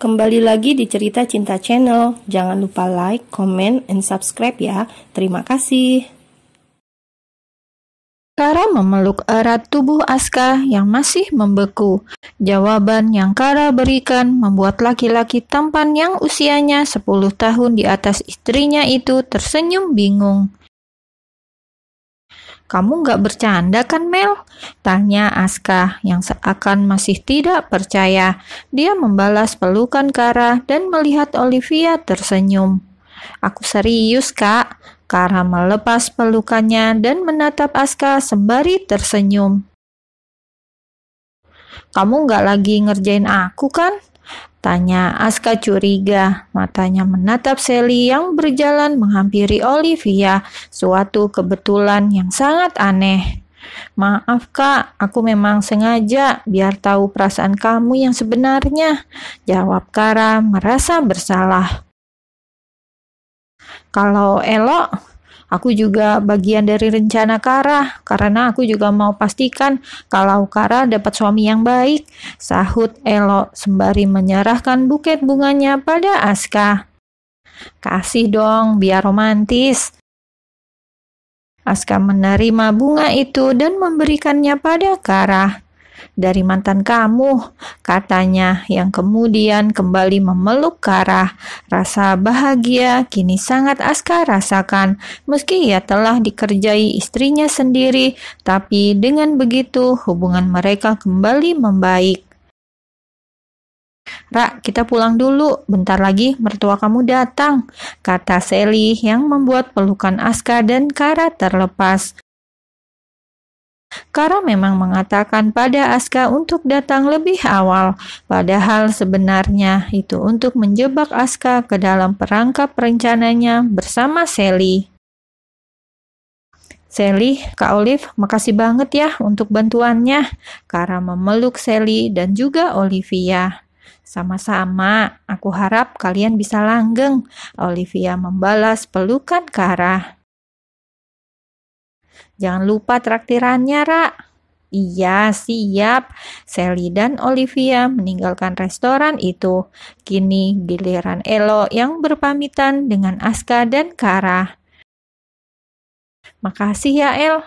kembali lagi di Cerita Cinta Channel. Jangan lupa like, comment, and subscribe ya. Terima kasih. Kara memeluk erat tubuh Aska yang masih membeku. Jawaban yang Kara berikan membuat laki-laki tampan yang usianya 10 tahun di atas istrinya itu tersenyum bingung. "Kamu gak bercanda kan, Mel?" tanya Aska yang seakan masih tidak percaya. Dia membalas pelukan Kara dan melihat Olivia tersenyum. "Aku serius, Kak." Kara melepas pelukannya dan menatap Aska sembari tersenyum. "Kamu gak lagi ngerjain aku kan?" tanya Aska curiga. Matanya menatap Sally yang berjalan menghampiri Olivia, suatu kebetulan yang sangat aneh. "Maaf Kak, aku memang sengaja biar tahu perasaan kamu yang sebenarnya," jawab Kara merasa bersalah. "Kalau elok, aku juga bagian dari rencana Kara, karena aku juga mau pastikan kalau Kara dapat suami yang baik," sahut Elo sembari menyerahkan buket bunganya pada Aska. "Kasih dong, biar romantis." Aska menerima bunga itu dan memberikannya pada Kara. "Dari mantan kamu," katanya, yang kemudian kembali memeluk Kara. Rasa bahagia kini sangat Aska rasakan. Meski ia telah dikerjai istrinya sendiri, tapi dengan begitu hubungan mereka kembali membaik. "Ra, kita pulang dulu, bentar lagi mertua kamu datang," kata Sally yang membuat pelukan Aska dan Kara terlepas. Kara memang mengatakan pada Aska untuk datang lebih awal, padahal sebenarnya itu untuk menjebak Aska ke dalam perangkap rencananya bersama Sally. "Sally, Kak Olive, makasih banget ya untuk bantuannya." Kara memeluk Sally dan juga Olivia. "Sama-sama, aku harap kalian bisa langgeng," Olivia membalas pelukan Kara. "Jangan lupa traktirannya, Ra." "Iya, siap." Sally dan Olivia meninggalkan restoran itu. Kini giliran Elo yang berpamitan dengan Aska dan Kara. "Makasih ya, El."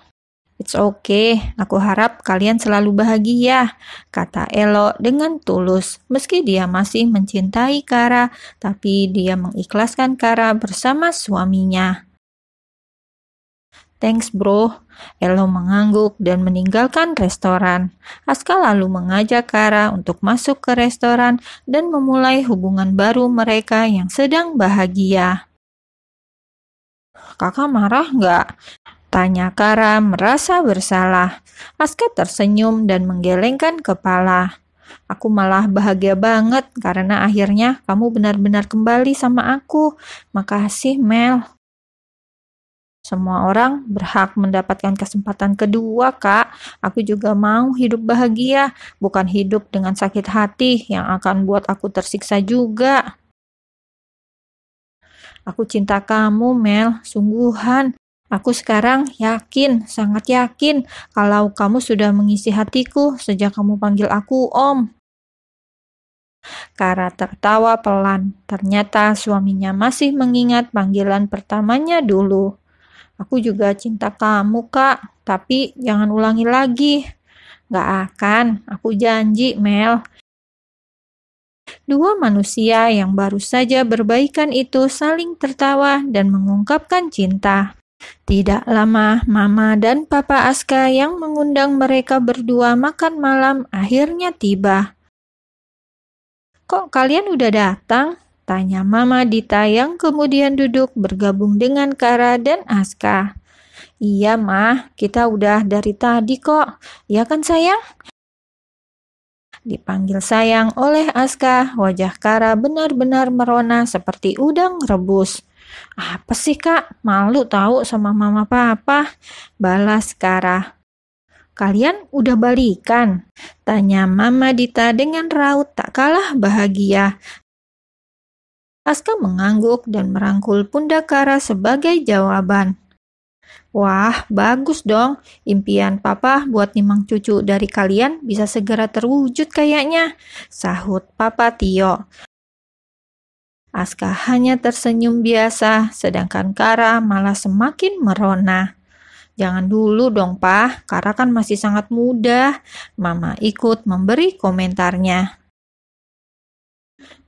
"It's okay, aku harap kalian selalu bahagia," kata Elo dengan tulus. Meski dia masih mencintai Kara, tapi dia mengikhlaskan Kara bersama suaminya. "Thanks bro." Elo mengangguk dan meninggalkan restoran. Aska lalu mengajak Kara untuk masuk ke restoran dan memulai hubungan baru mereka yang sedang bahagia. "Kakak marah nggak?" tanya Kara merasa bersalah. Aska tersenyum dan menggelengkan kepala. "Aku malah bahagia banget karena akhirnya kamu benar-benar kembali sama aku. Makasih Mel." "Semua orang berhak mendapatkan kesempatan kedua, Kak. Aku juga mau hidup bahagia, bukan hidup dengan sakit hati yang akan buat aku tersiksa juga." "Aku cinta kamu, Mel, sungguhan. Aku sekarang yakin, sangat yakin, kalau kamu sudah mengisi hatiku sejak kamu panggil aku Om." Kara tertawa pelan. Ternyata suaminya masih mengingat panggilan pertamanya dulu. "Aku juga cinta kamu, Kak, tapi jangan ulangi lagi." "Gak akan, aku janji, Mel." Dua manusia yang baru saja berbaikan itu saling tertawa dan mengungkapkan cinta. Tidak lama, Mama dan Papa Aska yang mengundang mereka berdua makan malam akhirnya tiba. "Kok kalian udah datang?" tanya Mama Dita yang kemudian duduk bergabung dengan Kara dan Aska. "Iya, Ma, kita udah dari tadi kok. Ya kan, sayang?" Dipanggil sayang oleh Aska, wajah Kara benar-benar merona seperti udang rebus. "Apa sih, Kak? Malu tahu sama Mama Papa," balas Kara. "Kalian udah balikan?" tanya Mama Dita dengan raut tak kalah bahagia. Aska mengangguk dan merangkul pundak Kara sebagai jawaban. "Wah, bagus dong. Impian Papa buat nimang cucu dari kalian bisa segera terwujud kayaknya," sahut Papa Tio. Aska hanya tersenyum biasa, sedangkan Kara malah semakin merona. Jangan dulu dong, Pak. Kara kan masih sangat muda. Mama ikut memberi komentarnya.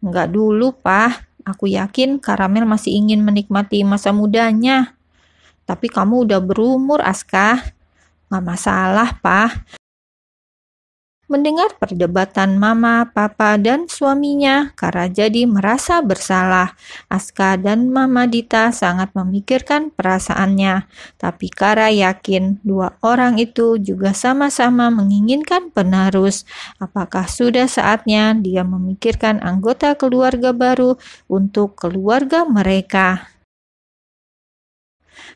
Enggak dulu, Pak. Aku yakin Karamel masih ingin menikmati masa mudanya. Tapi kamu udah berumur, Aska. Nggak masalah, Pak. Mendengar perdebatan Mama, Papa, dan suaminya, Kara jadi merasa bersalah. Aska dan Mama Dita sangat memikirkan perasaannya. Tapi Kara yakin dua orang itu juga sama-sama menginginkan penerus. Apakah sudah saatnya dia memikirkan anggota keluarga baru untuk keluarga mereka?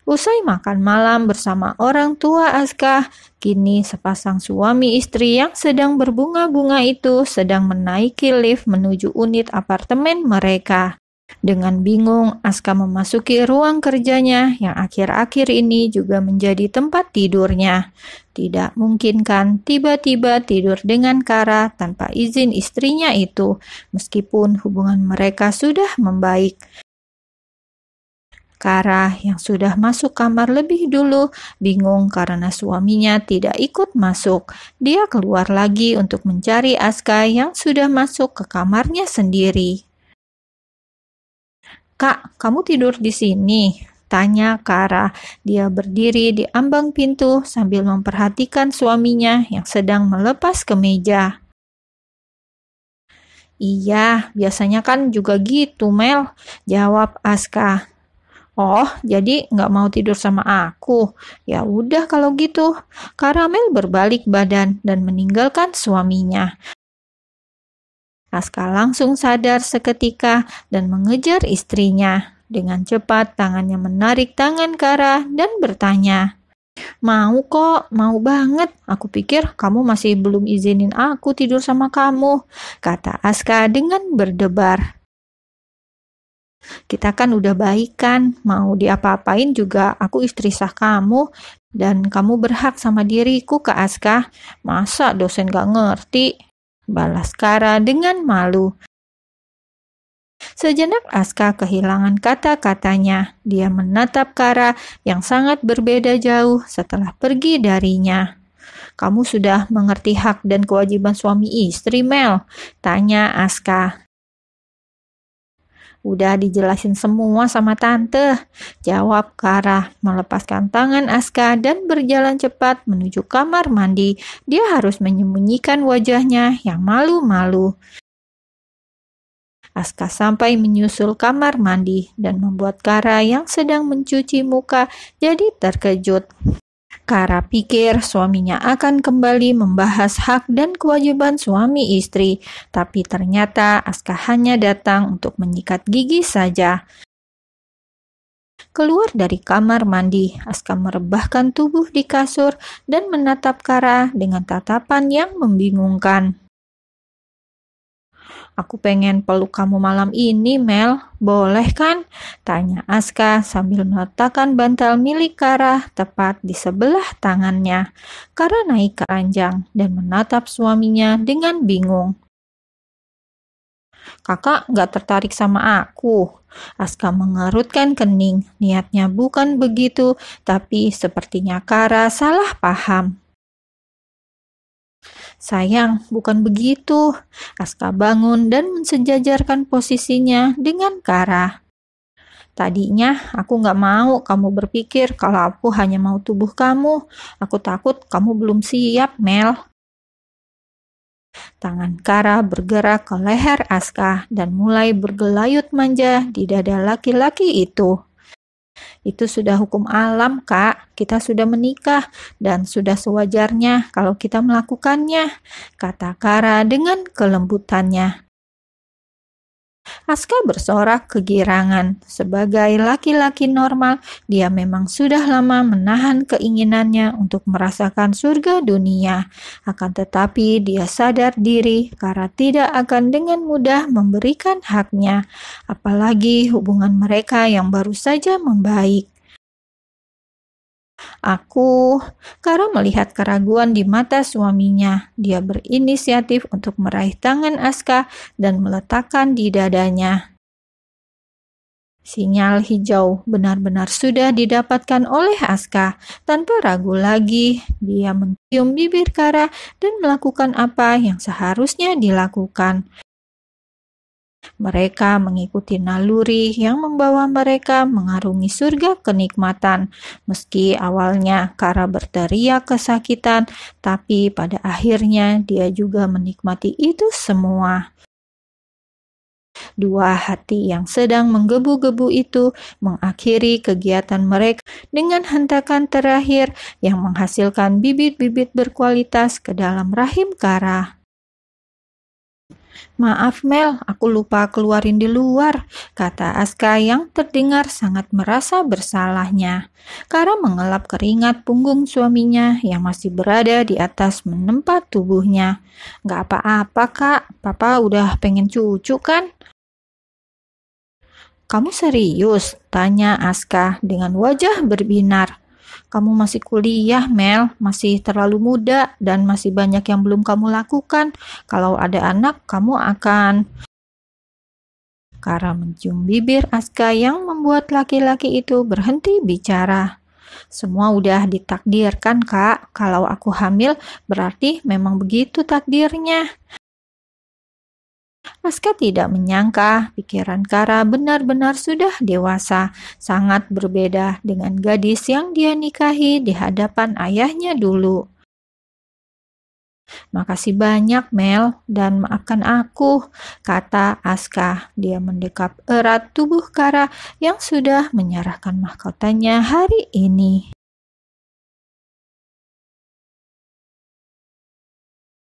Usai makan malam bersama orang tua Aska, kini sepasang suami istri yang sedang berbunga-bunga itu sedang menaiki lift menuju unit apartemen mereka. Dengan bingung, Aska memasuki ruang kerjanya yang akhir-akhir ini juga menjadi tempat tidurnya. Tidak mungkin kan tiba-tiba tidur dengan Kara tanpa izin istrinya itu, meskipun hubungan mereka sudah membaik. Kara yang sudah masuk kamar lebih dulu bingung karena suaminya tidak ikut masuk. Dia keluar lagi untuk mencari Aska yang sudah masuk ke kamarnya sendiri. "Kak, kamu tidur di sini?" tanya Kara. Dia berdiri di ambang pintu sambil memperhatikan suaminya yang sedang melepas kemeja. "Iya, biasanya kan juga gitu, Mel," jawab Aska. "Oh, jadi nggak mau tidur sama aku? Ya udah kalau gitu." Karamel berbalik badan dan meninggalkan suaminya. Aska langsung sadar seketika dan mengejar istrinya. Dengan cepat tangannya menarik tangan Kara dan bertanya, "Mau kok, mau banget. Aku pikir kamu masih belum izinin aku tidur sama kamu," kata Aska dengan berdebar. "Kita kan udah baikan, mau diapa-apain juga aku istri sah kamu, dan kamu berhak sama diriku, Kak Aska. Masa dosen gak ngerti?" balas Kara dengan malu. Sejenak Aska kehilangan kata-katanya. Dia menatap Kara yang sangat berbeda jauh setelah pergi darinya. "Kamu sudah mengerti hak dan kewajiban suami istri, Mel?" tanya Aska. "Udah dijelasin semua sama tante," jawab Kara, melepaskan tangan Aska dan berjalan cepat menuju kamar mandi. Dia harus menyembunyikan wajahnya yang malu-malu. Aska sampai menyusul kamar mandi dan membuat Kara yang sedang mencuci muka jadi terkejut. Kara pikir suaminya akan kembali membahas hak dan kewajiban suami istri, tapi ternyata Aska hanya datang untuk menyikat gigi saja. Keluar dari kamar mandi, Aska merebahkan tubuh di kasur dan menatap Kara dengan tatapan yang membingungkan. "Aku pengen peluk kamu malam ini, Mel. Boleh kan?" tanya Aska sambil meletakkan bantal milik Kara tepat di sebelah tangannya. Kara naik ke ranjang dan menatap suaminya dengan bingung. "Kakak gak tertarik sama aku?" Aska mengerutkan kening. Niatnya bukan begitu, tapi sepertinya Kara salah paham. "Sayang, bukan begitu." Aska bangun dan mensejajarkan posisinya dengan Kara. "Tadinya aku gak mau kamu berpikir kalau aku hanya mau tubuh kamu. Aku takut kamu belum siap, Mel." Tangan Kara bergerak ke leher Aska dan mulai bergelayut manja di dada laki-laki itu. "Itu sudah hukum alam, Kak. Kita sudah menikah dan sudah sewajarnya kalau kita melakukannya," kata Kara dengan kelembutannya. Aska bersorak kegirangan. Sebagai laki-laki normal, dia memang sudah lama menahan keinginannya untuk merasakan surga dunia. Akan tetapi dia sadar diri karena tidak akan dengan mudah memberikan haknya, apalagi hubungan mereka yang baru saja membaik. Kara melihat keraguan di mata suaminya. Dia berinisiatif untuk meraih tangan Aska dan meletakkan di dadanya. Sinyal hijau benar-benar sudah didapatkan oleh Aska. Tanpa ragu lagi, dia mencium bibir Kara dan melakukan apa yang seharusnya dilakukan. Mereka mengikuti naluri yang membawa mereka mengarungi surga kenikmatan. Meski awalnya Kara berteriak kesakitan, tapi pada akhirnya dia juga menikmati itu semua. Dua hati yang sedang menggebu-gebu itu mengakhiri kegiatan mereka dengan hentakan terakhir yang menghasilkan bibit-bibit berkualitas ke dalam rahim Kara. "Maaf Mel, aku lupa keluarin di luar," kata Aska yang terdengar sangat merasa bersalahnya. Kara mengelap keringat punggung suaminya yang masih berada di atas menempa tubuhnya. "Gak apa-apa kak, papa udah pengen cucu kan?" "Kamu serius?" tanya Aska dengan wajah berbinar. "Kamu masih kuliah, Mel, masih terlalu muda dan masih banyak yang belum kamu lakukan. Kalau ada anak, kamu akan..." Kara mencium bibir Aska yang membuat laki-laki itu berhenti bicara. "Semua udah ditakdirkan, Kak. Kalau aku hamil, berarti memang begitu takdirnya." Aska tidak menyangka pikiran Kara benar-benar sudah dewasa, sangat berbeda dengan gadis yang dia nikahi di hadapan ayahnya dulu. "Makasih banyak Mel dan maafkan aku," kata Aska. Dia mendekap erat tubuh Kara yang sudah menyerahkan mahkotanya hari ini.